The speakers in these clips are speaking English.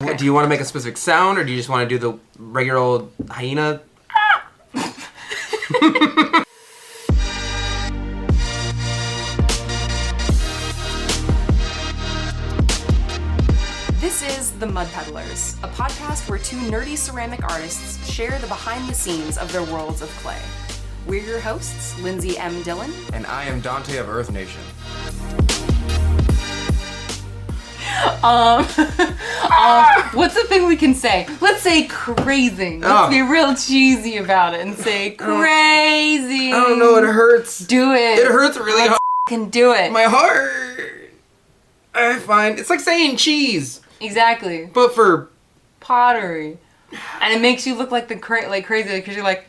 Okay. Do you want to make a specific sound, or do you just want to do the regular old hyena? This is The Mud Peddlers, a podcast where two nerdy ceramic artists share the behind the scenes of their worlds of clay. We're your hosts, Lindsey M Dillon. And I am Donte of Earth Nation. What's the thing we can say? Let's say crazing. Let's be real cheesy about it and say crazy. I don't know, it hurts. Do it. It hurts really hard. Can do it. My heart. I find it's like saying cheese. Exactly. But for pottery. And it makes you look like crazy because you're like,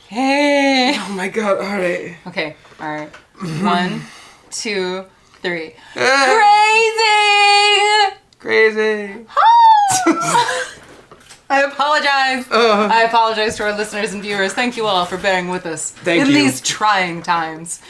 hey. Oh my god, alright. Okay, alright. 1, 2, 3. Crazy! I apologize. I apologize to our listeners and viewers. Thank you all for bearing with us in these trying times.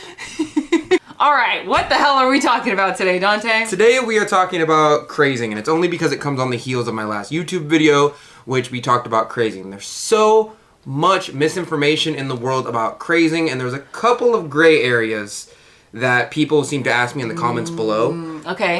Alright, what the hell are we talking about today, Donte? Today we are talking about crazing, and it's only because it comes on the heels of my last YouTube video, which we talked about crazing. There's so much misinformation in the world about crazing, and there's a couple of gray areas that people seem to ask me in the comments below. Okay.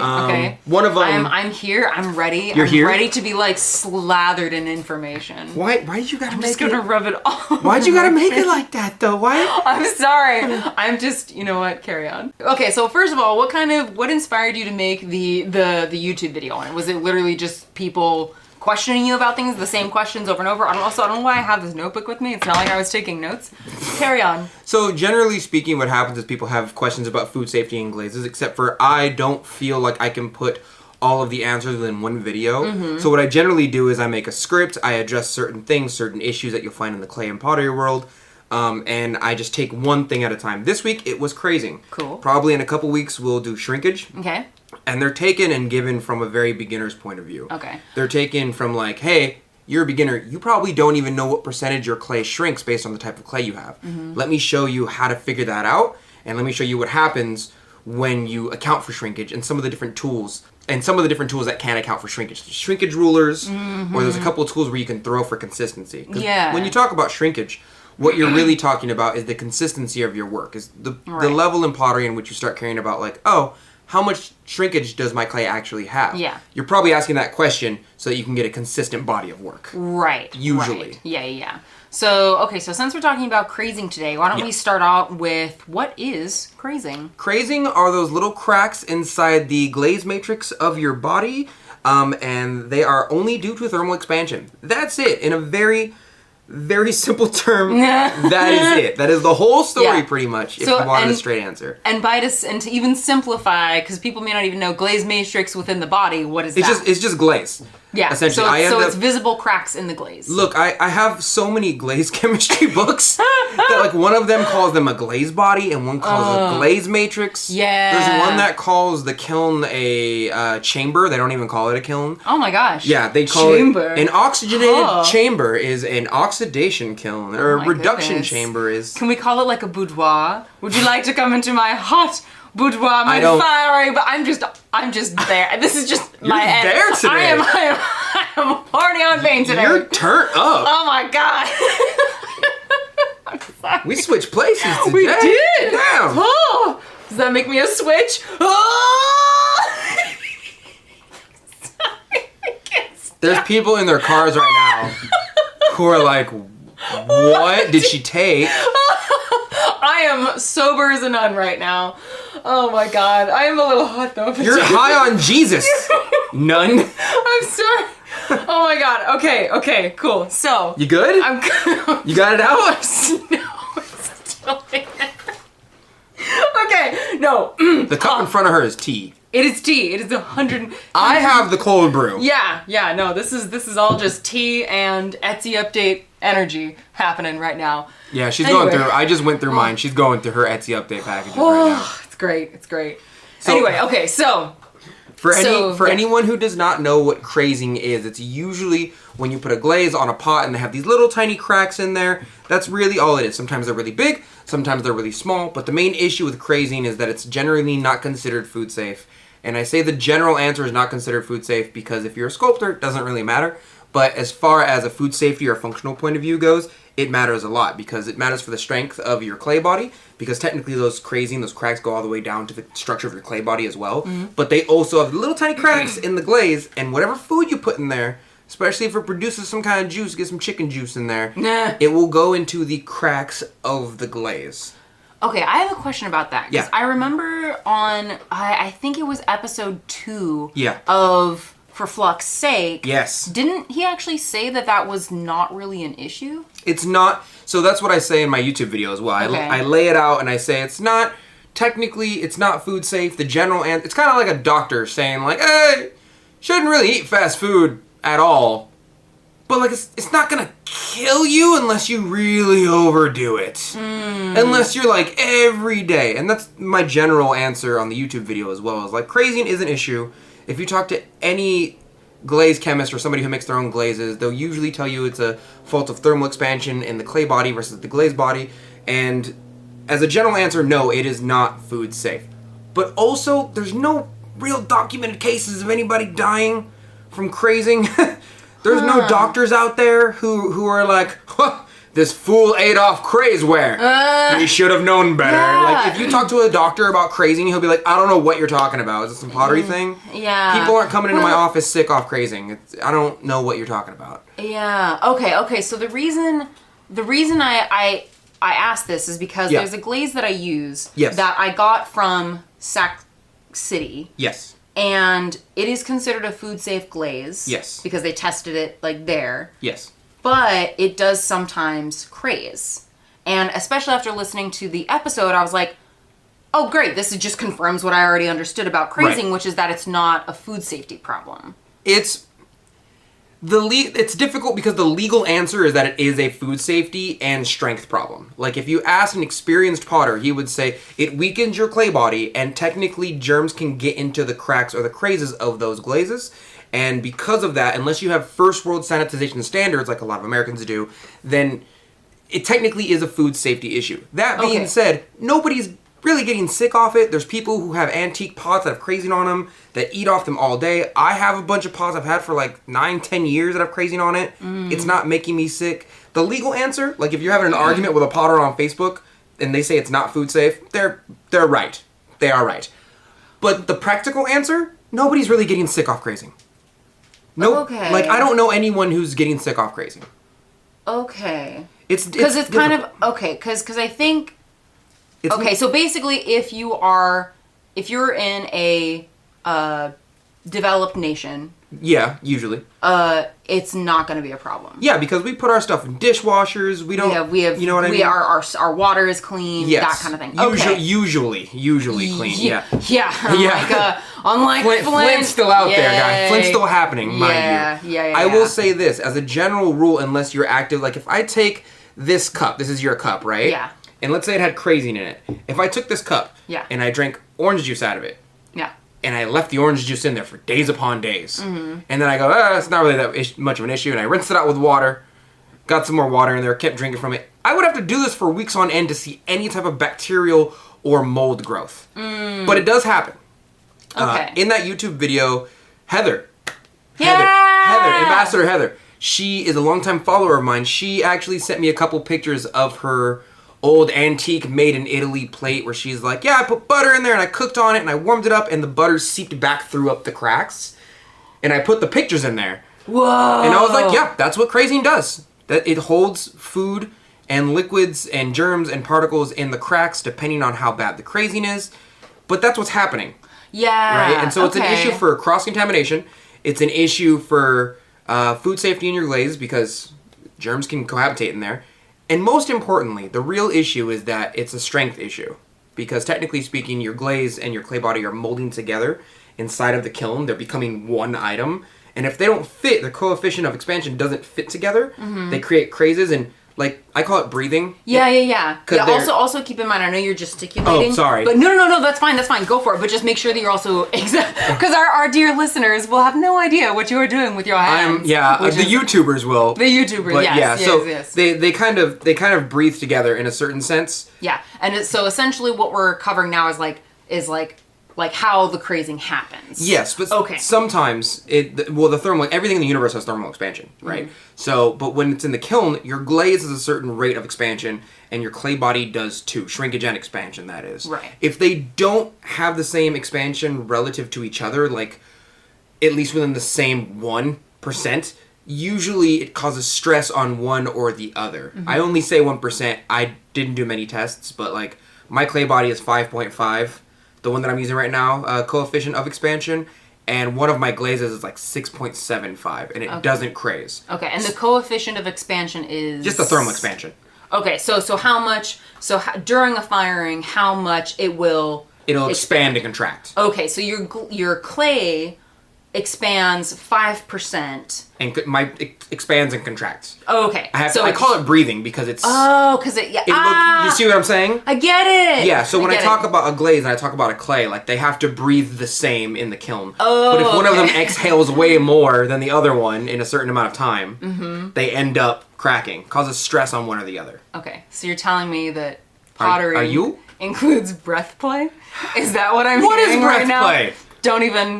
One of them... I'm here. I'm ready. You're here? Ready to be, like, slathered in information. Why'd you gotta make it... I'm just gonna rub it all. Why'd you gotta make it like that, though? Why? I'm sorry. I'm just... You know what? Carry on. Okay, so first of all, what inspired you to make the YouTube video on it? Was it literally just people questioning you about things, the same questions over and over? I don't know why I have this notebook with me. It's not like I was taking notes. Carry on. So generally speaking, what happens is people have questions about food safety and glazes, except for I don't feel like I can put all of the answers within one video. So what I generally do is I make a script, I address certain things, certain issues that you'll find in the clay and pottery world, and I just take one thing at a time. This week, it was crazing. Cool. Probably in a couple weeks, we'll do shrinkage. Okay. And they're taken and given from a very beginner's point of view. Okay. They're taken from like, hey, you're a beginner. You probably don't even know what percentage your clay shrinks based on the type of clay you have. Let me show you how to figure that out, and let me show you what happens when you account for shrinkage and some of the different tools. And some of the different tools that can account for shrinkage. There's shrinkage rulers, or there's a couple of tools where you can throw for consistency. Yeah. When you talk about shrinkage, what you're really talking about is the consistency of your work. Is the level in pottery in which you start caring about like, oh, how much shrinkage does my clay actually have? Yeah. You're probably asking that question so that you can get a consistent body of work. Right. Usually. Right. Yeah. So since we're talking about crazing today, why don't we start out with what is crazing? Crazing are those little cracks inside the glaze matrix of your body, and they are only due to thermal expansion. That's it. In a very, very simple term, that is it. That is the whole story, pretty much, if you wanted a straight answer. And to even simplify, because people may not even know glaze matrix within the body, what is that? It's just glaze. Yeah, essentially. So it's visible cracks in the glaze. Look, I have so many glaze chemistry books that like one of them calls them a glaze body and one calls it a glaze matrix. Yeah. There's one that calls the kiln a chamber. They don't even call it a kiln. Oh my gosh. Yeah, they call it an oxygenated Oh. chamber is an oxidation kiln, or a reduction chamber is... Can we call it like a boudoir? Would you like to come into my hot boudoir, my fiery? But I'm just there. This is just You're my end. there today. I am party on vein today. You're turned up. Oh my god. I'm sorry. We switched places today. We did. Damn. Oh, does that make me a switch? Oh! Sorry, I can't stop. There's people in their cars right now who are like, what did she take? I am sober as a nun right now. Oh my god. I am a little hot though. You're high on Jesus, nun. I'm sorry. Oh my god. Okay, cool. So. You good? I'm good. You got it out? No, it's still in. Okay, no. The cup in front of her is tea. It is tea. It is 100. I have the cold brew. Yeah, no, this is all just tea and Etsy update energy happening right now. Yeah, she's going through, I just went through mine. She's going through her Etsy update packages right now. It's great. So, anyway, okay, so. For anyone who does not know what crazing is, it's usually when you put a glaze on a pot and they have these little tiny cracks in there. That's really all it is. Sometimes they're really big, sometimes they're really small, but the main issue with crazing is that it's generally not considered food safe. And I say the general answer is not considered food safe because if you're a sculptor, it doesn't really matter. But as far as a food safety or functional point of view goes, it matters a lot because it matters for the strength of your clay body, because technically those crazing, those cracks go all the way down to the structure of your clay body as well. But they also have little tiny cracks in the glaze, and whatever food you put in there, especially if it produces some kind of juice, get some chicken juice in there, it will go into the cracks of the glaze. Okay, I have a question about that. Because I remember on, I think it was episode 2 of For Flux's Sake. Yes. Didn't he actually say that that was not really an issue? It's not. So that's what I say in my YouTube video as well. I lay it out and I say it's not, technically, it's not food safe. The general, it's kind of like a doctor saying like, hey, shouldn't really eat fast food at all. But like, it's not gonna kill you unless you really overdo it. Unless you're like every day. And that's my general answer on the YouTube video as well. Is like, crazing is an issue. If you talk to any glaze chemist or somebody who makes their own glazes, they'll usually tell you it's a fault of thermal expansion in the clay body versus the glaze body. And as a general answer, no, it is not food safe. But also, there's no real documented cases of anybody dying from crazing. There's no doctors out there who are like, huh, this fool ate off craze-ware. He should have known better. Like, if you talk to a doctor about crazing, he'll be like, I don't know what you're talking about. Is this some pottery thing? Yeah. People aren't coming into my office sick off crazing. I don't know what you're talking about. Yeah. Okay. So the reason I asked this is because there's a glaze that I use that I got from Sac City. Yes. And it is considered a food safe glaze. Yes. Because they tested it like there. Yes. But it does sometimes craze. And especially after listening to the episode, I was like, oh great, this just confirms what I already understood about crazing, which is that it's not a food safety problem. It's difficult because the legal answer is that it is a food safety and strength problem. Like if you ask an experienced potter, he would say it weakens your clay body and technically germs can get into the cracks or the crazes of those glazes. And because of that, unless you have first world sanitization standards, like a lot of Americans do, then it technically is a food safety issue. That being said, nobody's really getting sick off it. There's people who have antique pots that have crazing on them, that eat off them all day. I have a bunch of pots I've had for like 9-10 years that have crazing on it. It's not making me sick. The legal answer, like if you're having an argument with a potter on Facebook and they say it's not food safe, they're right. They are right. But the practical answer, nobody's really getting sick off crazing. No, like I don't know anyone who's getting sick off crazing. Okay. It's because it's kind of because I think so basically if you're in a developed nation, usually it's not going to be a problem. Yeah, because we put our stuff in dishwashers. We don't. We have. You know what I mean? Our water is clean. That kind of thing. Usually clean. Yeah. Unlike Flint's still out there, guys. Flint's still happening, mind you. I will say this as a general rule, unless you're active. Like if I take this cup, this is your cup, right? Yeah. And let's say it had crazing in it. If I took this cup, and I drank orange juice out of it, and I left the orange juice in there for days upon days, and then I go, it's not really that much of an issue, and I rinsed it out with water, got some more water in there, kept drinking from it. I would have to do this for weeks on end to see any type of bacterial or mold growth. But it does happen. In that YouTube video, Heather, Ambassador Heather, she is a longtime follower of mine. She actually sent me a couple pictures of her old antique made in Italy plate where she's like, I put butter in there and I cooked on it and I warmed it up and the butter seeped back through up the cracks. And I put the pictures in there. Whoa. And I was like, that's what crazing does. That it holds food and liquids and germs and particles in the cracks depending on how bad the crazing is. But that's what's happening. Yeah. Right? And so it's an issue for cross-contamination. It's an issue for food safety in your glaze because germs can cohabitate in there. And most importantly, the real issue is that it's a strength issue. Because technically speaking, your glaze and your clay body are molding together inside of the kiln. They're becoming one item. And if they don't fit, the coefficient of expansion doesn't fit together, they create crazes and like, I call it breathing. Yeah. Also keep in mind, I know you're gesticulating. Oh, sorry. But no, that's fine. Go for it. But just make sure that you're also, because our dear listeners will have no idea what you are doing with your hands. The YouTubers will. The YouTubers, but yes. They kind of breathe together in a certain sense. Yeah, and so essentially what we're covering now is like like how the crazing happens. Yes, but sometimes everything in the universe has thermal expansion, right? So, but when it's in the kiln, your glaze is a certain rate of expansion, and your clay body does too. Shrinkage and expansion, that is. Right. If they don't have the same expansion relative to each other, like at least within the same 1%, usually it causes stress on one or the other. I only say 1%. I didn't do many tests, but like my clay body is 5.5. The one that I'm using right now, coefficient of expansion, and one of my glazes is like 6.75, and it doesn't craze. Okay, and the coefficient of expansion is just the thermal expansion. Okay, so how much? During a firing, how much it'll expand and contract. Okay, so your clay expands 5%. And it expands and contracts. Okay. I call it breathing because it's... Oh, because you see what I'm saying? I get it. Yeah, so when I talk about a glaze and I talk about a clay, like they have to breathe the same in the kiln. Oh, but if one of them exhales way more than the other one in a certain amount of time, they end up cracking. Causes stress on one or the other. Okay, so you're telling me that pottery are includes breath play? Is that what I'm hearing right now? What is breath play?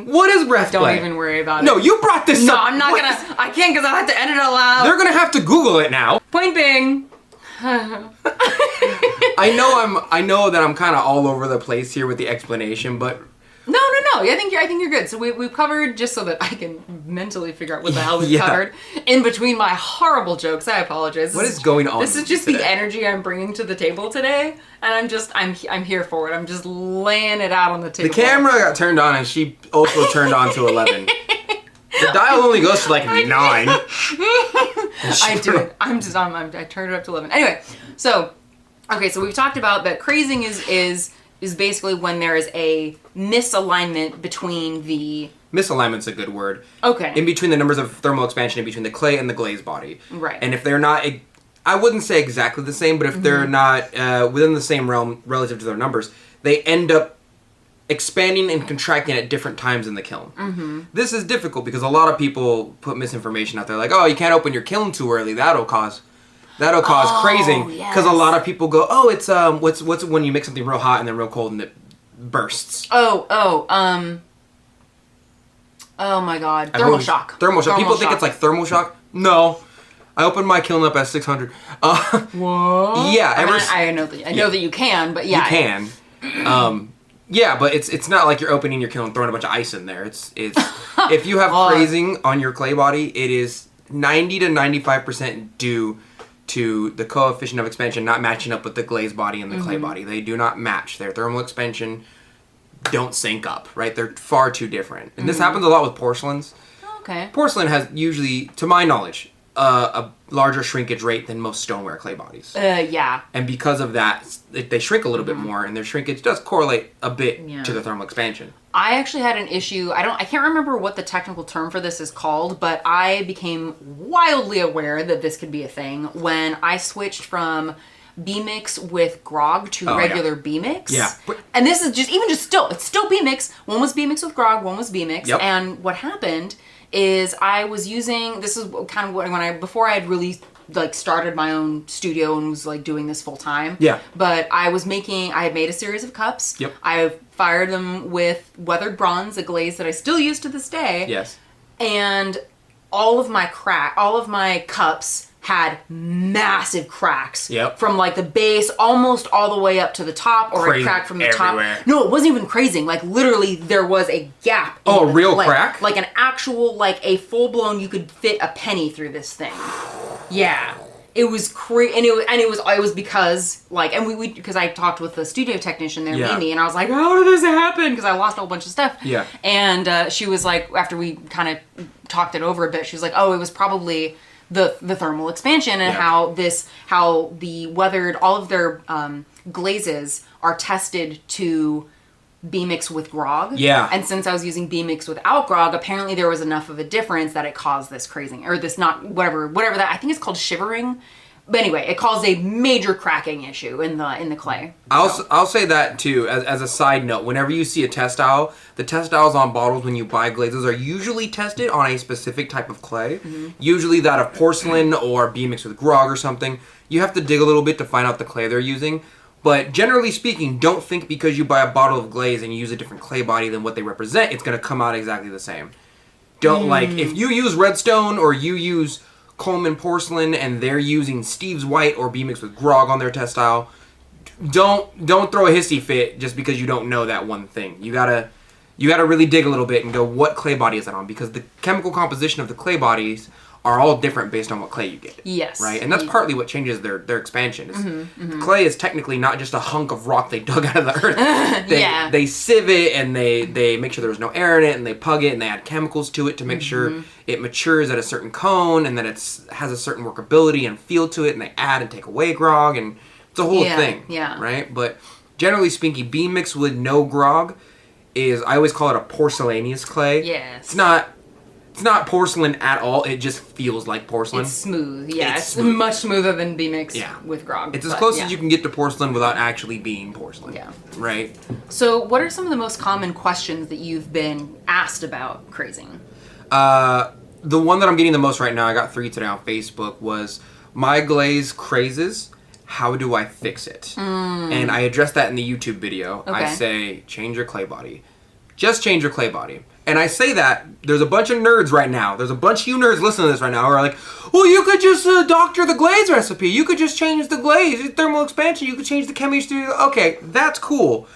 What is breath play? Don't even worry about it. No, you brought this up. No, I'm not gonna. I can't because I have to edit it out loud. They're gonna have to Google it now. Point being. I know that I'm kind of all over the place here with the explanation, but no. I think you're good. So we've covered, just so that I can mentally figure out what the hell we've covered in between my horrible jokes. I apologize. What is going on? This is just the energy I'm bringing to the table today, and I'm here for it. I'm just laying it out on the table. The camera got turned on, and she also turned on to 11. The dial only goes to like 9. I did. I turned it up to 11. Anyway, so we've talked about that crazing is basically when there is a misalignment between the... Misalignment's a good word. Okay. In between the numbers of thermal expansion in between the clay and the glaze body. Right. And if they're not... I wouldn't say exactly the same, but if they're not within the same realm relative to their numbers, they end up expanding and contracting at different times in the kiln. This is difficult because a lot of people put misinformation out there like, oh, you can't open your kiln too early. That'll cause crazing, because a lot of people go, oh, it's what's when you make something real hot and then real cold and it bursts. Oh my God, thermal shock. Thermal shock. People think it's like thermal shock. No, I opened my kiln up at 600. What? Yeah, I know that you can, but yeah, you can. Yeah, but it's not like you're opening your kiln and throwing a bunch of ice in there. It's if you have crazing on your clay body, it is 90 to 95% due to the coefficient of expansion not matching up with the glaze body and the clay body. They do not match. Their thermal expansion don't sync up, right? They're far too different. And this happens a lot with porcelains. Okay. Porcelain has usually, to my knowledge, a larger shrinkage rate than most stoneware clay bodies. Yeah. And because of that, they shrink a little bit more, and their shrinkage does correlate a bit to the thermal expansion. I actually had an issue. I can't remember what the technical term for this is called, but I became wildly aware that this could be a thing when I switched from B-mix with grog to regular B-mix. Yeah. And this is it's still B-mix. One was B-mix with grog, one was B-mix. Yep. And what happened is I was using, this is kind of when before I had really like started my own studio and was like doing this full time. Yeah. But I had made a series of cups. Yep. I fired them with weathered bronze, a glaze that I still use to this day. Yes. And all of my cups had massive cracks. Yep. From like the base almost all the way up to the top, or a crack from the everywhere. top. No, it wasn't even crazing. Like literally there was a gap. Oh, a real crack? Like an actual, like a full blown, you could fit a penny through this thing. Yeah. It was crazy, and it was because like, and we because I talked with the studio technician there, Mimi, and I was like, how did this happen? Because I lost a whole bunch of stuff. Yeah. And she was like, after we kind of talked it over a bit, she was like, oh, it was probably the thermal expansion and how the weathered, all of their glazes are tested to B-mix with grog. Yeah. And since I was using B-mix without grog, apparently there was enough of a difference that it caused this crazing, or this whatever that, I think it's called shivering. But anyway, it caused a major cracking issue in the clay. I'll say that too, as a side note. Whenever you see a textile, the textiles on bottles when you buy glazes are usually tested on a specific type of clay. Usually that of porcelain or B-mix with grog or something. You have to dig a little bit to find out the clay they're using. But generally speaking, don't think because you buy a bottle of glaze and you use a different clay body than what they represent, it's going to come out exactly the same. Don't like, if you use Redstone or you use Coleman porcelain and they're using Steve's White or B mixed with grog on their textile, don't throw a hissy fit just because you don't know that one thing. You gotta really dig a little bit and go, what clay body is that on? Because the chemical composition of the clay bodies are all different based on what clay you get. Yes. Right? And that's partly what changes their expansion. Is Clay is technically not just a hunk of rock they dug out of the earth. They sieve it and they make sure there's no air in it and they pug it and they add chemicals to it to make sure it matures at a certain cone and that has a certain workability and feel to it, and they add and take away grog, and it's a whole thing. Yeah. Right? But generally speaking, bean mixed with no grog is, I always call it a porcelaneous clay. Yes. It's not porcelain at all. It just feels like porcelain. It's smooth. Yeah, it's smooth. Much smoother than B mixed with grog. It's as close as you can get to porcelain without actually being porcelain. Yeah. Right? So what are some of the most common questions that you've been asked about crazing? The one that I'm getting the most right now, I got 3 today on Facebook, was, my glaze crazes. How do I fix it? And I addressed that in the YouTube video. Okay. I say, change your clay body. Just change your clay body. And I say that, there's a bunch of nerds right now. There's a bunch of you nerds listening to this right now who are like, well, you could just doctor the glaze recipe. You could just change the glaze, thermal expansion. You could change the chemistry. Okay, that's cool.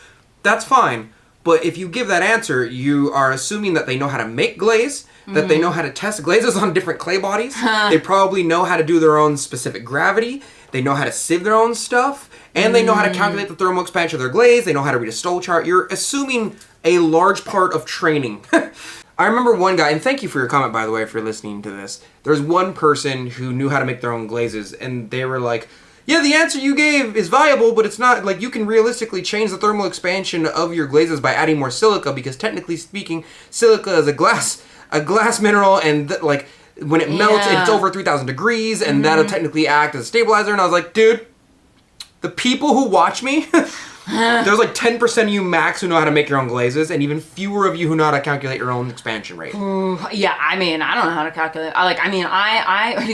That's fine. But if you give that answer, you are assuming that they know how to make glaze, that they know how to test glazes on different clay bodies. They probably know how to do their own specific gravity. They know how to sieve their own stuff. And they know how to calculate the thermal expansion of their glaze. They know how to read a stole chart. You're assuming a large part of training. I remember one guy, and thank you for your comment, by the way, if you're listening to this. There's one person who knew how to make their own glazes, and they were like, yeah, the answer you gave is viable, but it's not, like, you can realistically change the thermal expansion of your glazes by adding more silica, because technically speaking, silica is a glass mineral, and when it melts, it's over 3,000 degrees, and that'll technically act as a stabilizer. And I was like, dude, the people who watch me, there's like 10% of you max who know how to make your own glazes, and even fewer of you who know how to calculate your own expansion rate. Yeah, I mean, I don't know how to calculate. I mean,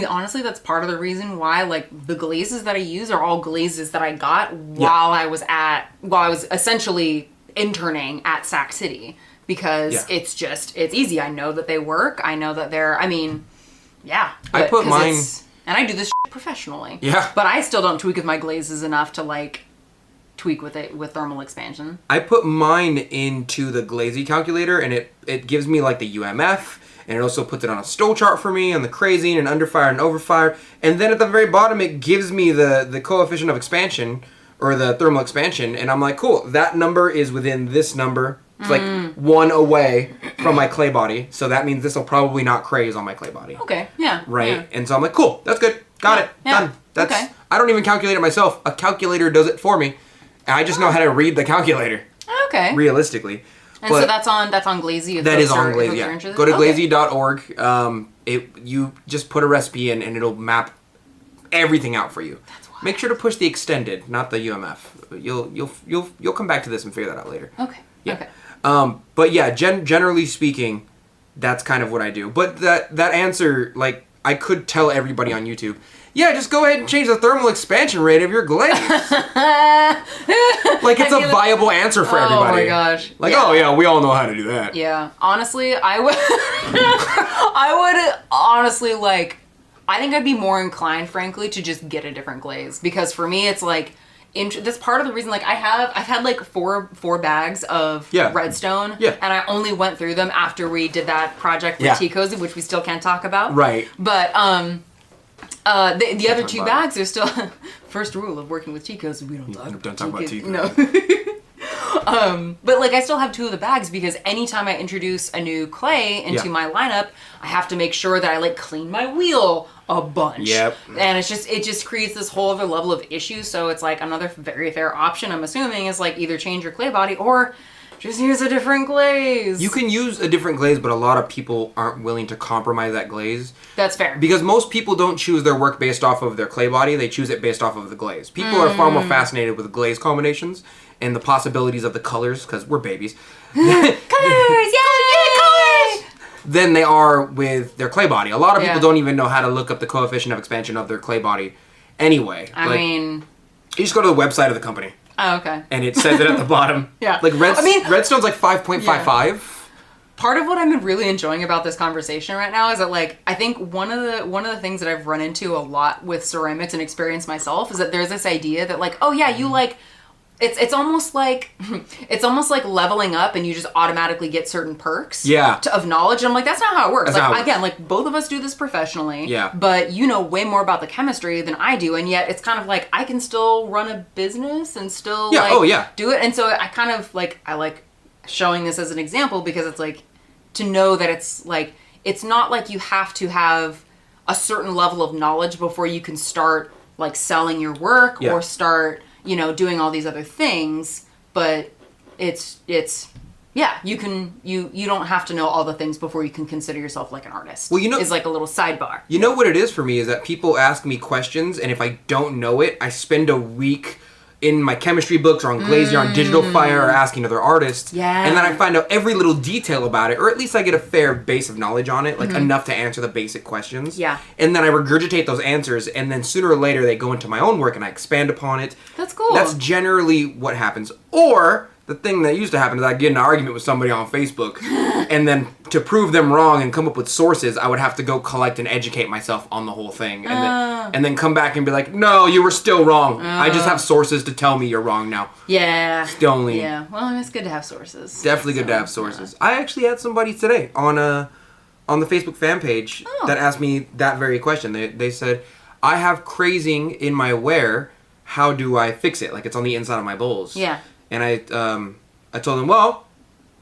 honestly, that's part of the reason why, like, the glazes that I use are all glazes that I got while I was essentially interning at Sac City, because it's easy. I know that they work. I know that I put mine. And I do this shit professionally. Yeah. But I still don't tweak with my glazes enough to, like, tweak with it with thermal expansion. I put mine into the craze-y calculator, and it gives me, like, the UMF, and it also puts it on a stole chart for me, on the crazing and underfire and overfire. And then at the very bottom, it gives me the coefficient of expansion, or the thermal expansion, and I'm like, cool, that number is within this number. It's like 1 away from my clay body, so that means this will probably not craze on my clay body. Okay, yeah. Right? Yeah. And so I'm like, cool, that's good. Got it. Done. That's okay. I don't even calculate it myself. A calculator does it for me. I just know how to read the calculator. Okay. Realistically. And so that's on Glazy? That is on Glazy, yeah. Go to glazy.org. You just put a recipe in, and it'll map everything out for you. That's wild. Make sure to push the extended, not the UMF. You'll come back to this and figure that out later. Okay. Yeah. Okay. But yeah, generally speaking, that's kind of what I do. But that answer, like, I could tell everybody on YouTube, yeah, just go ahead and change the thermal expansion rate of your glaze. Like, it's a viable answer for everybody. Oh my gosh. Like, oh yeah, we all know how to do that. Yeah. Honestly, I would honestly, like, I think I'd be more inclined, frankly, to just get a different glaze. Because for me, it's like, that's part of the reason, like, I've had like four bags of Redstone, and I only went through them after we did that project with Tea Cozy, which we still can't talk about. Right. But the other 2 bags are still first rule of working with Tea Cozy, we don't talk about Tea Cozy. No. But like, I still have 2 of the bags because anytime I introduce a new clay into my lineup, I have to make sure that I, like, clean my wheel a bunch. Yep. And it just creates this whole other level of issue. So it's like another very fair option, I'm assuming, is like either change your clay body or just use a different glaze. You can use a different glaze, but a lot of people aren't willing to compromise that glaze. That's fair. Because most people don't choose their work based off of their clay body. They choose it based off of the glaze. People are far more fascinated with glaze combinations and the possibilities of the colors, because we're babies. Colors! Yay! Colors! Than they are with their clay body. A lot of people don't even know how to look up the coefficient of expansion of their clay body anyway. I mean, you just go to the website of the company. Oh, okay. And it says it at the bottom. Yeah. Like redstone's like 5.55. Part of what I'm really enjoying about this conversation right now is that, like, I think one of the things that I've run into a lot with ceramics and experienced myself is that there's this idea that, like, oh yeah, you like, it's almost like leveling up and you just automatically get certain perks of knowledge. And I'm like, that's not how it works. Like, again, like, both of us do this professionally, but you know way more about the chemistry than I do, and yet it's kind of like I can still run a business and still do it. And so I kind of like, I like showing this as an example because it's like, to know that it's like, it's not like you have to have a certain level of knowledge before you can start like selling your work or start, you know, doing all these other things, but it's you don't have to know all the things before you can consider yourself like an artist. Well, you know, is like a little sidebar. You know what it is for me is that people ask me questions, and if I don't know it, I spend a week in my chemistry books or on Crazy or on Digital Fire or asking other artists. Yeah. And then I find out every little detail about it, or at least I get a fair base of knowledge on it, like enough to answer the basic questions. Yeah. And then I regurgitate those answers, and then sooner or later they go into my own work and I expand upon it. That's cool. That's generally what happens. Or the thing that used to happen is I'd get in an argument with somebody on Facebook, and then to prove them wrong and come up with sources, I would have to go collect and educate myself on the whole thing, and then come back and be like, no, you were still wrong. I just have sources to tell me you're wrong now. Yeah. Still only. Yeah. Well, it's good to have sources. Definitely good to have sources. I actually had somebody today on the Facebook fan page that asked me that very question. They said, I have crazing in my ware. How do I fix it? Like, it's on the inside of my bowls. Yeah. And I told him, well,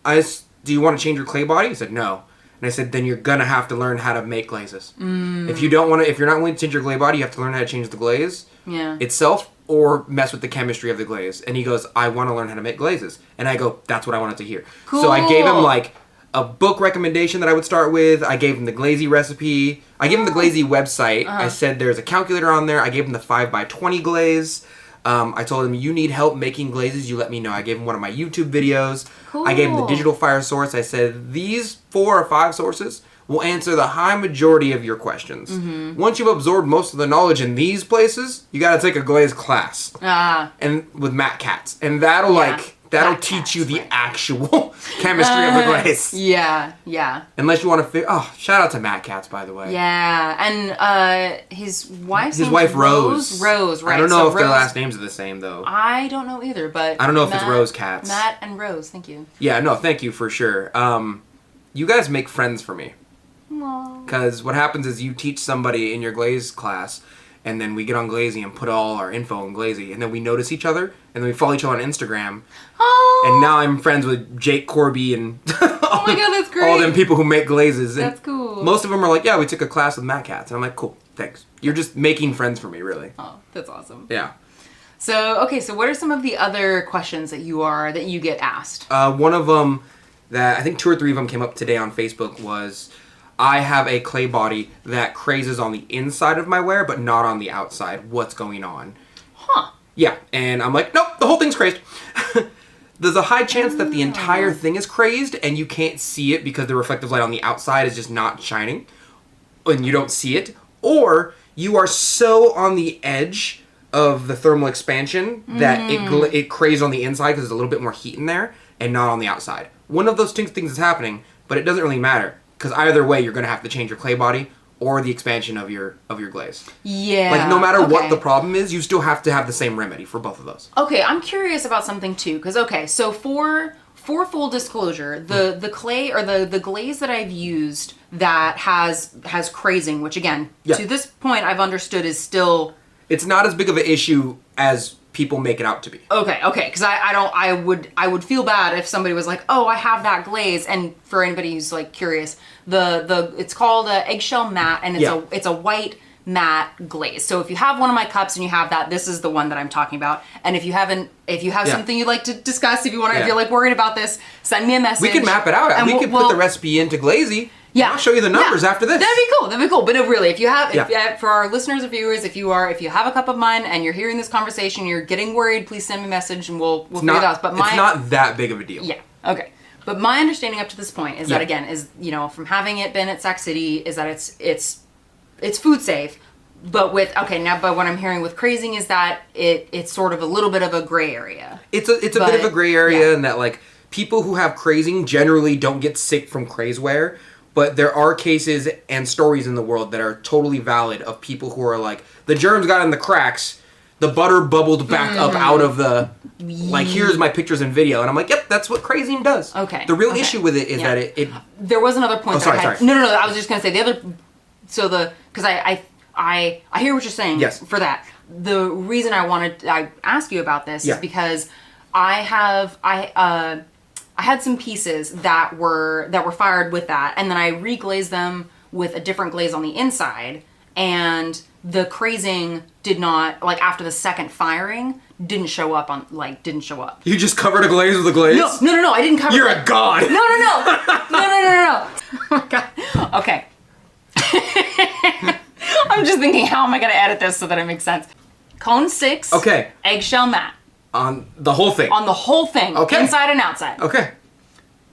do you want to change your clay body? He said, no. And I said, then you're going to have to learn how to make glazes. If you're not willing to change your clay body, you have to learn how to change the glaze itself or mess with the chemistry of the glaze. And he goes, I want to learn how to make glazes. And I go, that's what I wanted to hear. Cool. So I gave him like a book recommendation that I would start with. I gave him the Crazy recipe. I gave him the Crazy website. I said there's a calculator on there. I gave him the 5x20 glaze. I told him, you need help making glazes, you let me know. I gave him one of my YouTube videos. Cool. I gave him the Digital Fire source. I said, these 4 or 5 sources will answer the high majority of your questions. Once you've absorbed most of the knowledge in these places, you got to take a glaze class. And with Matt Katz. And that'll teach you the actual chemistry of the glaze. Yeah, yeah. Unless you want to shout out to Matt Katz, by the way. Yeah, and his wife Rose. Rose, right. I don't know if their last names are the same, though. I don't know either, but I don't know if it's Rose Katz. Matt and Rose, thank you. Yeah, no, thank you for sure. You guys make friends for me. Because what happens is you teach somebody in your glaze class, and then we get on Crazy and put all our info on Crazy, and then we notice each other, and then we follow each other on Instagram. Oh! And now I'm friends with Jake Corby and oh my god, that's great! All them people who make glazes. And that's cool. Most of them are like, yeah, we took a class with Matt Katz. And I'm like, cool, thanks. You're just making friends for me, really. Oh, that's awesome. Yeah. So, okay, so what are some of the other questions that you get asked? One of them that I think 2 or 3 of them came up today on Facebook was, I have a clay body that crazes on the inside of my ware, but not on the outside. What's going on? Huh. Yeah, and I'm like, nope, the whole thing's crazed. There's a high chance that the entire thing is crazed, and you can't see it because the reflective light on the outside is just not shining, and you don't see it. Or you are so on the edge of the thermal expansion that it crazed on the inside because there's a little bit more heat in there, and not on the outside. One of those two things is happening, but it doesn't really matter. Because either way, you're going to have to change your clay body or the expansion of your glaze. Yeah. Like, no matter what the problem is, you still have to have the same remedy for both of those. Okay, I'm curious about something, too. Because, okay, so for full disclosure, the clay or the glaze that I've used that has crazing, which, again, to this point, I've understood is still... It's not as big of an issue as people make it out to be. Okay, because I would feel bad if somebody was like, oh, I have that glaze, and for anybody who's like curious, it's called eggshell matte, and it's a white matte glaze. So if you have one of my cups and you have that, this is the one that I'm talking about. And if you have something you'd like to discuss, if you're like worried about this, send me a message. We can map it out. We can put the recipe into Crazy. Yeah, I'll show you the numbers after this. That'd be cool. But no, really, if you have, for our listeners and viewers, if you have a cup of mine and you're hearing this conversation, you're getting worried, please send me a message and we'll figure it out. But it's not that big of a deal. Yeah. Okay. But my understanding up to this point is that, again, is from having it been at Sac City, is that it's food safe, But with but what I'm hearing with crazing is that it's sort of a little bit of a gray area. It's a bit of a gray area in that like people who have crazing generally don't get sick from craze-wear, but there are cases and stories in the world that are totally valid of people who are like the germs got in the cracks, the butter bubbled back up out of the like here's my pictures and video, and I'm like, yep, that's what crazing does. Okay. The real issue with it is that it there was another point that I had. Sorry. No, I was just gonna say the other. So because I hear what you're saying. Yes. For that, the reason I ask you about this is because I had some pieces that were fired with that, and then I reglazed them with a different glaze on the inside, and the crazing did not, like, after the second firing didn't show up. You just covered a glaze with a glaze? No, I didn't cover. You're a god. No. Oh my god. Okay. I'm just thinking, how am I going to edit this so that it makes sense? Cone 6. Okay. Eggshell matte. On the whole thing. On the whole thing. Okay. Inside and outside. Okay.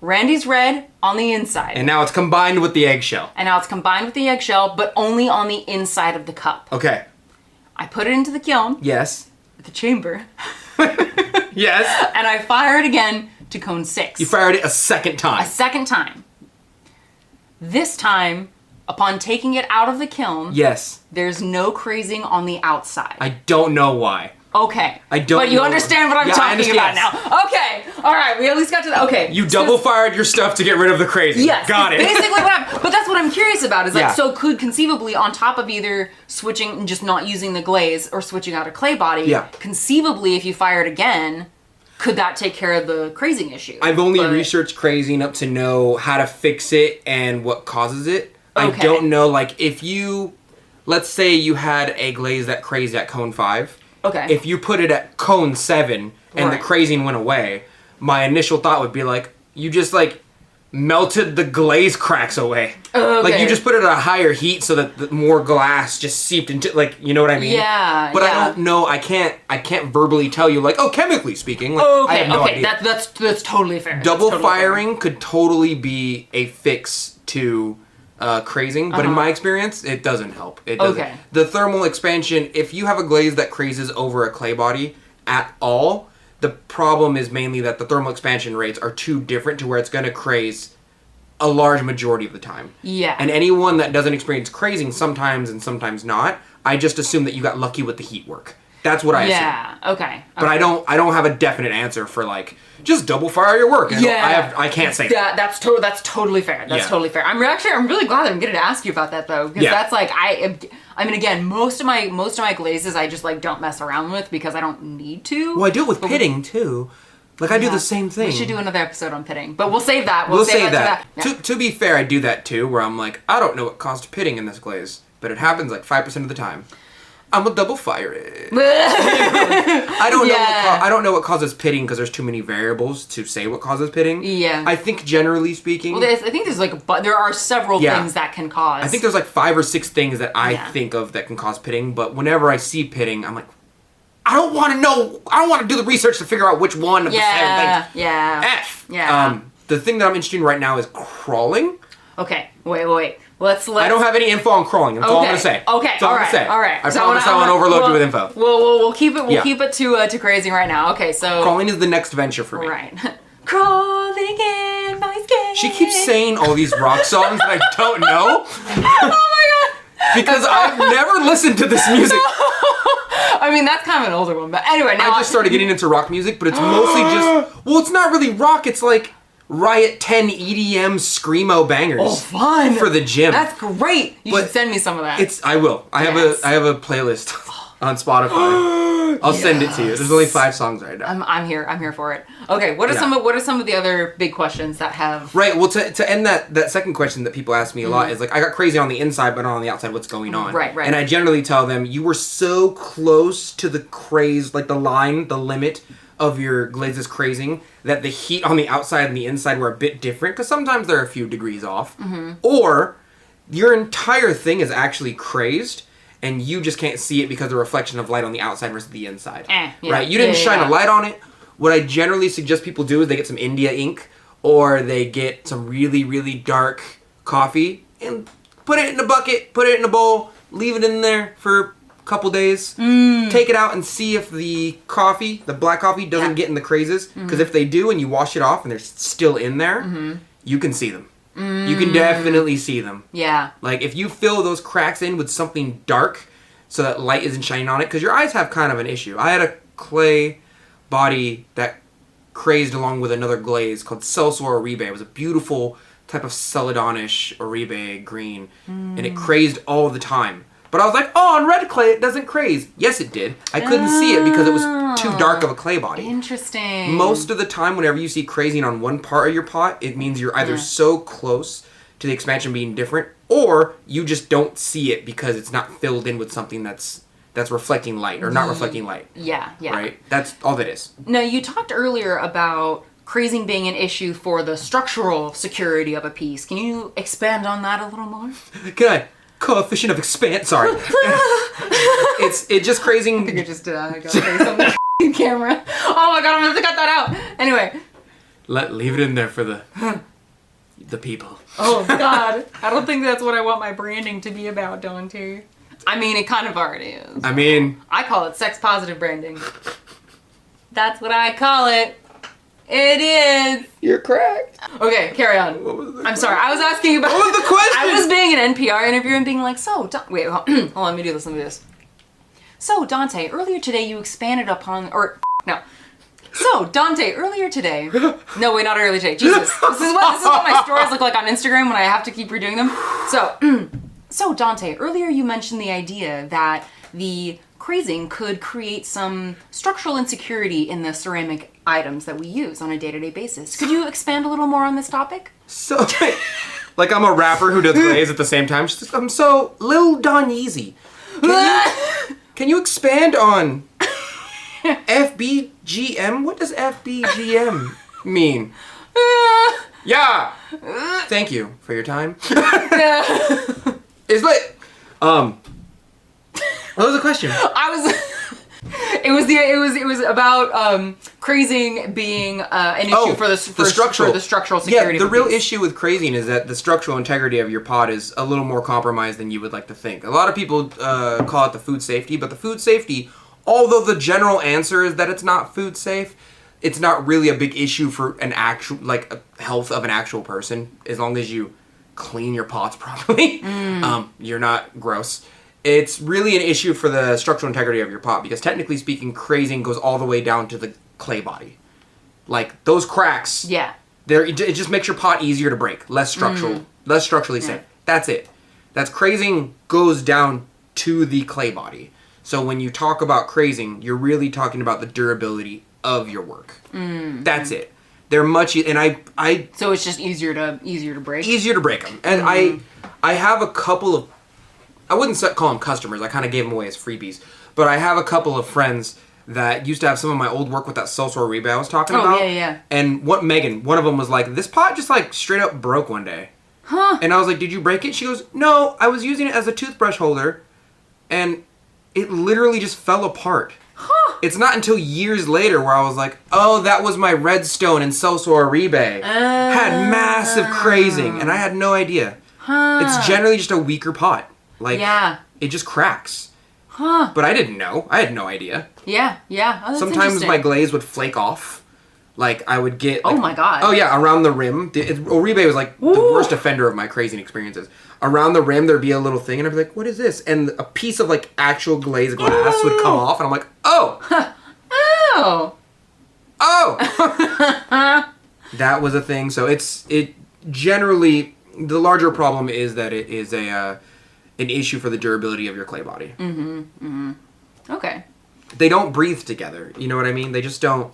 Randy's red on the inside. And now it's combined with the eggshell. But only on the inside of the cup. Okay. I put it into the kiln. Yes. The chamber. Yes. And I fire it again to cone 6. You fired it a second time. This time, upon taking it out of the kiln, yes, there's no crazing on the outside. I don't know why. Okay. I don't But you understand what I'm talking about now. Okay. All right. We at least got to that. Okay. You double fired your stuff to get rid of the crazing. Yes. Got it. Basically what happened. But that's what I'm curious about is like, so could conceivably on top of either switching and just not using the glaze or switching out a clay body, conceivably if you fire it again, could that take care of the crazing issue? I've only researched crazing up to know how to fix it and what causes it. I don't know, like, if you, let's say you had a glaze that crazed at cone 5. Okay. If you put it at cone 7 and the crazing went away, my initial thought would be like, you just like melted the glaze cracks away. Okay. Like you just put it at a higher heat so that the more glass just seeped into, like, you know what I mean? Yeah. But I don't know. I can't verbally tell you, like, oh, chemically speaking. Like, I have no idea. That's totally fair. Double firing could totally be a fix to crazing, but in my experience, it doesn't help. It doesn't. Okay. The thermal expansion, if you have a glaze that crazes over a clay body at all, the problem is mainly that the thermal expansion rates are too different to where it's going to craze a large majority of the time. Yeah. And anyone that doesn't experience crazing sometimes and sometimes not, I just assume that you got lucky with the heat work. That's what I assume. Yeah. Okay. But I don't have a definite answer for like just double fire your work. I can't say that. That's totally fair. That's totally fair. I'm really glad that I'm getting to ask you about that though, because that's like I mean again, most of my glazes I just like don't mess around with because I don't need to. Well, I do it with pitting too. Like I do the same thing. We should do another episode on pitting, but we'll save that. We'll save that. To be fair, I do that too, where I'm like, I don't know what caused pitting in this glaze, but it happens like 5% of the time. I'm gonna double fire it. I don't know what causes pitting because there's too many variables to say what causes pitting. Yeah. I think generally speaking. Well, I think there's there are several things that can cause. I think there's like 5 or 6 things that I think of that can cause pitting, but whenever I see pitting, I'm like, I don't want to know. I don't want to do the research to figure out which one of the 7 things. F. Yeah. The thing that I'm interested in right now is crawling. Okay. Wait. Let's. I don't have any info on crawling. That's all I'm gonna say. Okay. That's all I'm gonna say. All right. I promise I won't overload you with info. We'll keep it. We'll keep it to crazing right now. Okay. So crawling is the next venture for me. Right. Crawling in my skin. She keeps saying all these rock songs that I don't know. Oh my god. Because I've never listened to this music. I mean, that's kind of an older one, but anyway. Now I just started getting into rock music, but it's mostly just. Well, it's not really rock. It's like Riot 10 EDM screamo bangers. Oh, fun! For the gym. That's great. You should send me some of that. I will. I have a playlist on Spotify. I'll send it to you. There's only 5 songs right now. I'm here for it. Okay, what are some of the other big questions that have? Right. Well, to end that second question that people ask me a lot is like, I got crazy on the inside, but not on the outside. What's going on? Right. And I generally tell them, you were so close to the craze, like the limit of your glaze's crazing, that the heat on the outside and the inside were a bit different, because sometimes they're a few degrees off. Or your entire thing is actually crazed, and you just can't see it because of the reflection of light on the outside versus the inside. Right? You didn't shine a light on it. What I generally suggest people do is they get some India ink, or they get some really, really dark coffee, and put it in a bucket, put it in a bowl, leave it in there for a couple days. Take it out and see if the black coffee, doesn't get in the crazes. Because if they do and you wash it off and they're still in there, you can see them. You can definitely see them. Yeah. Like if you fill those cracks in with something dark so that light isn't shining on it, because your eyes have kind of an issue. I had a clay body that crazed along with another glaze called Celso Oribe. It was a beautiful type of celadonish Oribe green, and it crazed all the time. But I was like, oh, on red clay it doesn't craze. Yes, it did. I couldn't see it because it was too dark of a clay body. Interesting. Most of the time, whenever you see crazing on one part of your pot, it means you're either so close to the expansion being different, or you just don't see it because it's not filled in with something that's reflecting light or not reflecting light. Yeah. Right? That's all that is. Now, you talked earlier about crazing being an issue for the structural security of a piece. Can you expand on that a little more? Can I? Coefficient of expand. Sorry. It just crazing. I think I just got face on the camera. Oh my god, I'm gonna have to cut that out. Anyway. Leave it in there for the people. Oh god. I don't think that's what I want my branding to be about, Donte. I mean, it kind of already is. I call it sex positive branding. That's what I call it. It is. You're correct. Okay, carry on. What was the I'm sorry. I was asking about. What was the question? I was being an NPR interviewer and being like, wait, hold on. Let me do this. So, Donte, earlier today you expanded upon, no. So, Donte, earlier today. No, wait, not earlier today. Jesus. This is what my stories look like on Instagram when I have to keep redoing them. So, Donte, earlier you mentioned the idea that the crazing could create some structural insecurity in the ceramic items that we use on a day-to-day basis. Could you expand a little more on this topic? So, like I'm a rapper who does glaze at the same time. I'm so Lil Don Yeezy. Can you expand on FBGM? What does FBGM mean? Yeah. Thank you for your time. It's lit. What was the question? It was about crazing being an issue for the structural security. Yeah, the real issue with crazing is that the structural integrity of your pot is a little more compromised than you would like to think. A lot of people call it the food safety, but the food safety, although the general answer is that it's not food safe, it's not really a big issue for an actual health of an actual person as long as you clean your pots properly. You're not gross. It's really an issue for the structural integrity of your pot because technically speaking, crazing goes all the way down to the clay body. Like those cracks. Yeah. It just makes your pot easier to break, less structurally safe. That's it. That's crazing goes down to the clay body. So when you talk about crazing, you're really talking about the durability of your work. That's it. They're much, and I. So it's just easier to break. Easier to break them, and I have a couple of. I wouldn't call them customers. I kind of gave them away as freebies, but I have a couple of friends that used to have some of my old work with that Celso Oribe I was talking about. Oh yeah. And Megan, one of them was like, this pot just like straight up broke one day. Huh? And I was like, did you break it? She goes, no, I was using it as a toothbrush holder, and it literally just fell apart. Huh? It's not until years later where I was like, oh, that was my redstone in Celso Oribe. Had massive crazing, and I had no idea. Huh. It's generally just a weaker pot. Like, yeah. It just cracks. Huh. But I didn't know. I had no idea. Yeah. Oh, that's sometimes my glaze would flake off. Like, I would get... Like, oh, my God. Oh, yeah, around the rim. Oribe was, like, the worst offender of my crazing experiences. Around the rim, there'd be a little thing, and I'd be like, what is this? And a piece of, like, actual glazed glass would come off, and I'm like, oh! Oh! That was a thing. So it generally... The larger problem is that it is an issue for the durability of your clay body. Okay. They don't breathe together. You know what I mean? They just don't...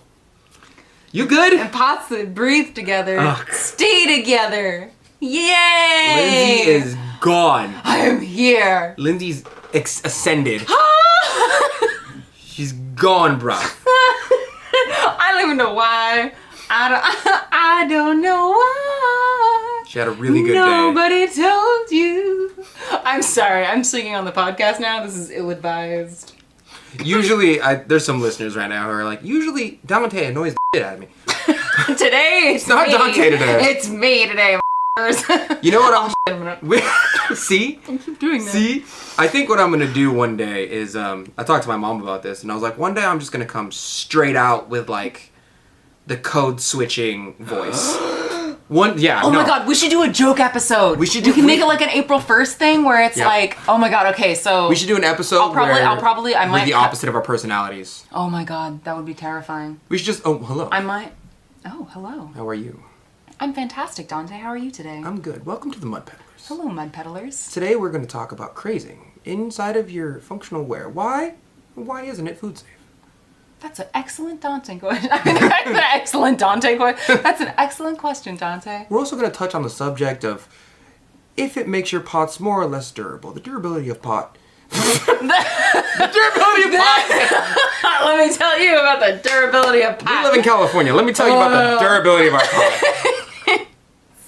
You good? And pots that breathe together stay together. Yay! Lindsey is gone. I am here. Lindsey's ascended. She's gone, bruh. I don't even know why. I don't know why. She had a really good Nobody told you. I'm sorry. I'm singing on the podcast now. This is ill-advised. Usually, there's some listeners right now who are like, usually Donte annoys the shit out of me. Today, it's not me. Donte today. It's me today, You know what else? See? I keep doing that. See? I think what I'm going to do one day is, I talked to my mom about this, and I was like, one day I'm just going to come straight out with, like, the code switching voice. My God, we should do a joke episode. We can make it like an April 1st thing where it's like, oh my God, okay, so we should do an episode where we're the opposite of our personalities. Oh my God, that would be terrifying. We should just, hello. Hello. How are you? I'm fantastic, Donte. How are you today? I'm good. Welcome to the Mud Peddlers. Hello, Mud Peddlers. Today we're going to talk about crazing inside of your functional wear. Why isn't it food safe? That's an excellent Donte question. That's an excellent Donte question. That's an excellent question, Donte. We're also going to touch on the subject of if it makes your pots more or less durable. The durability of pot. The durability of pot! Let me tell you about the durability of pot. We live in California. Let me tell you about the durability of our pot.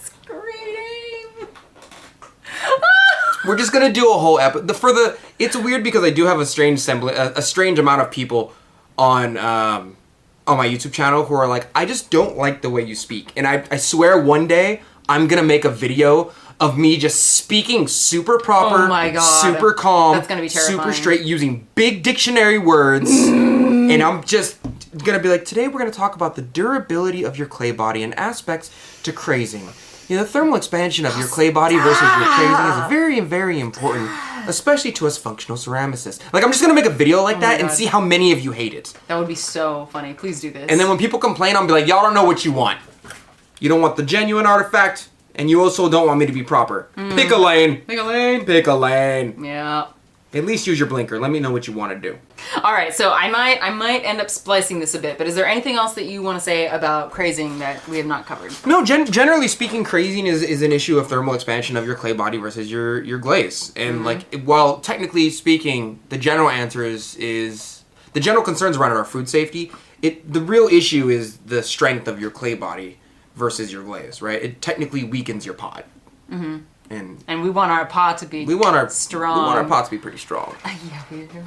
Scream. We're just going to do a whole episode. It's weird because I do have a strange amount of people on my YouTube channel who are like, I just don't like the way you speak. And I swear one day I'm going to make a video of me just speaking super proper, oh my God, super calm, that's gonna be terrifying, super straight, using big dictionary words. And I'm just going to be like, today we're going to talk about the durability of your clay body and aspects to crazing. The thermal expansion of your clay body versus your crazing is very, very important, especially to us functional ceramicists. Like, I'm just going to make a video like that and see how many of you hate it. That would be so funny. Please do this. And then when people complain, I'll be like, y'all don't know what you want. You don't want the genuine artifact, and you also don't want me to be proper. Pick a lane. Pick a lane. Pick a lane. Yeah. At least use your blinker. Let me know what you want to do. All right, so I might end up splicing this a bit, but is there anything else that you want to say about crazing that we have not covered? No, generally speaking, crazing is an issue of thermal expansion of your clay body versus your glaze. And while technically speaking, the general answer is the general concerns around our food safety. The real issue is the strength of your clay body versus your glaze, right? It technically weakens your pot. Mm-hmm. And we want our pot to be strong. We want our pot to be pretty strong. Yeah, we do.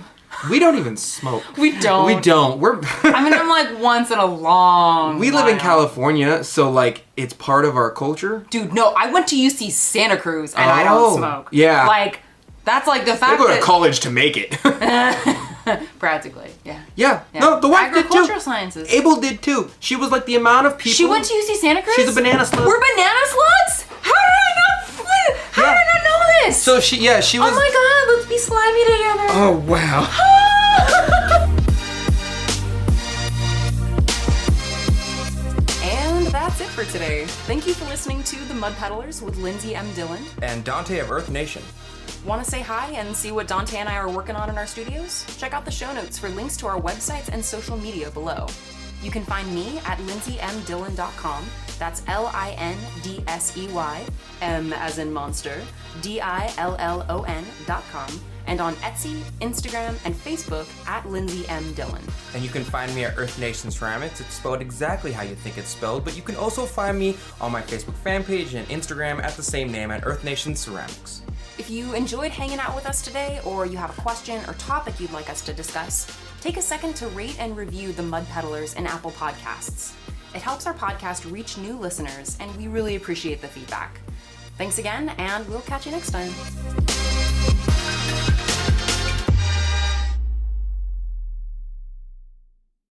We don't even smoke. We don't. We don't. I'm like once in a long We live in California, so like it's part of our culture. Dude, no, I went to UC Santa Cruz and I don't smoke. Yeah. Like, that's like the fact that... go to college to make it. Practically, yeah. Yeah. No, the wife did too. Agricultural sciences. Abel did too. She was like the amount of people... She went to UC Santa Cruz? She's a banana slug. We're banana slugs? How did I not know this? So she was... Oh my God, let's be slimy together. Oh, wow. And that's it for today. Thank you for listening to The Mud Peddlers with Lindsey M Dillon. And Donte of Earth Nation. Want to say hi and see what Donte and I are working on in our studios? Check out the show notes for links to our websites and social media below. You can find me at lindseymdillon.com. That's LINDSEY, M as in monster, DILLON.com, and on Etsy, Instagram, and Facebook at Lindsey M Dillon. And you can find me at Earth Nation Ceramics. It's spelled exactly how you think it's spelled, but you can also find me on my Facebook fan page and Instagram at the same name at Earth Nation Ceramics. If you enjoyed hanging out with us today, or you have a question or topic you'd like us to discuss, take a second to rate and review the Mud Peddlers in Apple Podcasts. It helps our podcast reach new listeners, and we really appreciate the feedback. Thanks again, and we'll catch you next time.